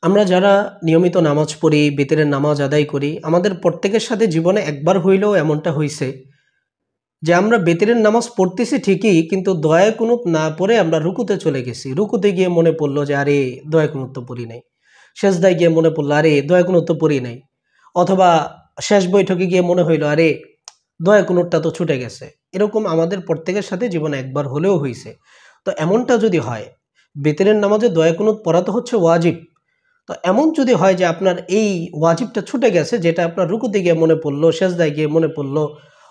আমরা যারা নিয়মিত নামাজ পড়ি, বেতেরের নামাজ আদায় করি, আমাদের প্রত্যেকের সাথে জীবনে একবার হইলেও এমনটা হইছে যে আমরা বেতেরের নামাজ পড়তেছি ঠিকই, কিন্তু দোয়া কুনুত না পড়ে আমরা রুকুতে চলে গেছি। রুকুতে গিয়ে মনে পড়লো যে আরে দোয়া কুনুত তো পড়ি নাই। সেজদায় গিয়ে মনে পড়লো আরে দোয়া কুনুত তো পড়ি নাই। অথবা শেষ বৈঠকে গিয়ে মনে হইলো আরে দোয়া কুনুতটা তো ছুটে গেছে। এরকম আমাদের প্রত্যেকের সাথে জীবনে একবার হলেও হয়েছে। তো এমনটা যদি হয়, বেতেরের নামাজে দোয়া কুনুত পড়া তো হচ্ছে ওয়াজিব। তো এমন যদি হয় যে আপনার এই ওয়াজিবটা ছুটে গেছে, যেটা আপনার রুকুতে গিয়ে মনে পড়লো, সেজদায় গিয়ে মনে পড়লো,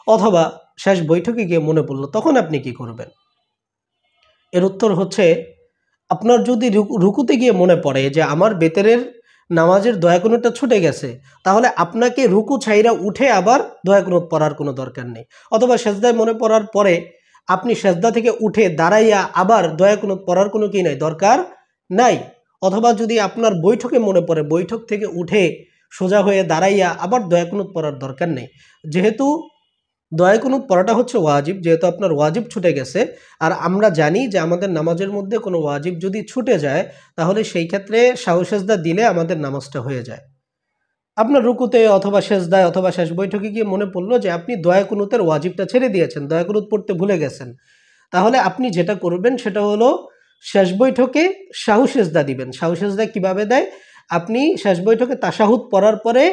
অথবা শেষ বৈঠকে গিয়ে মনে পড়লো, তখন আপনি কি করবেন? এর উত্তর হচ্ছে, আপনার যদি রুকুতে গিয়ে মনে পড়ে যে আমার বেতেরের নামাজের দোয়া কুনুতটা ছুটে গেছে, তাহলে আপনাকে রুকু ছাইরা উঠে আবার দোয়া কুনুত পড়ার কোনো দরকার নেই। অথবা সেজদায় মনে পড়ার পরে আপনি সেজদা থেকে উঠে দাঁড়াইয়া আবার দোয়া কুনুত পড়ার কোনো কি নাই, দরকার নাই। অথবা যদি আপনার বৈঠকে মনে পড়ে, বৈঠক থেকে উঠে সোজা হয়ে দাঁড়াইয়া আবার দোয়া কুনুত পড়ার দরকার নেই। যেহেতু দোয়া কুনুত পড়াটা হচ্ছে ওয়াজিব, যেহেতু আপনার ওয়াজিব ছুটে গেছে, আর আমরা জানি যে আমাদের নামাজের মধ্যে কোনো ওয়াজিব যদি ছুটে যায়, তাহলে সেই ক্ষেত্রে সাহু সেজদা দিলে আমাদের নামাজটা হয়ে যায়। আপনার রুকুতে অথবা সেজদায় অথবা শেষ বৈঠকে গিয়ে মনে পড়লো যে আপনি দোয়া কুনুতের ওয়াজিবটা ছেড়ে দিয়েছেন, দোয়া কুনুত পড়তে ভুলে গেছেন, তাহলে আপনি যেটা করবেন সেটা হলো শেষ বৈঠকে সাহু সেজদা দিবেন। সাহু সেজদা কিভাবে দেয়? আপনি শেষ বৈঠকে তাশাহুদ পড়ার পরে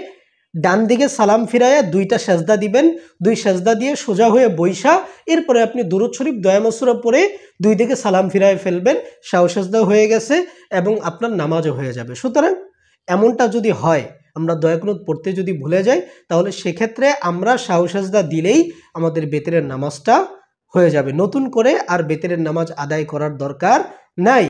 ডান দিকে সালাম ফিরাইয়া দুইটা সেজদা দিবেন, দুই সেজদা দিয়ে সোজা হয়ে বৈশা, এরপরে আপনি দুরূদ শরীফ দোয়া মাসুরা পড়ে দুই দিকে সালাম ফিরায় ফেলবেন। সাহু সেজদাও হয়ে গেছে এবং আপনার নামাজও হয়ে যাবে। সুতরাং এমনটা যদি হয়, আমরা দোয়া কুনুত পড়তে যদি ভুলে যাই, তাহলে সেক্ষেত্রে আমরা সাহু সেজদা দিলেই আমাদের বেতেরের নামাজটা হয়ে যাবে। নতুন করে আর বেতেরের নামাজ আদায় করার দরকার নাই।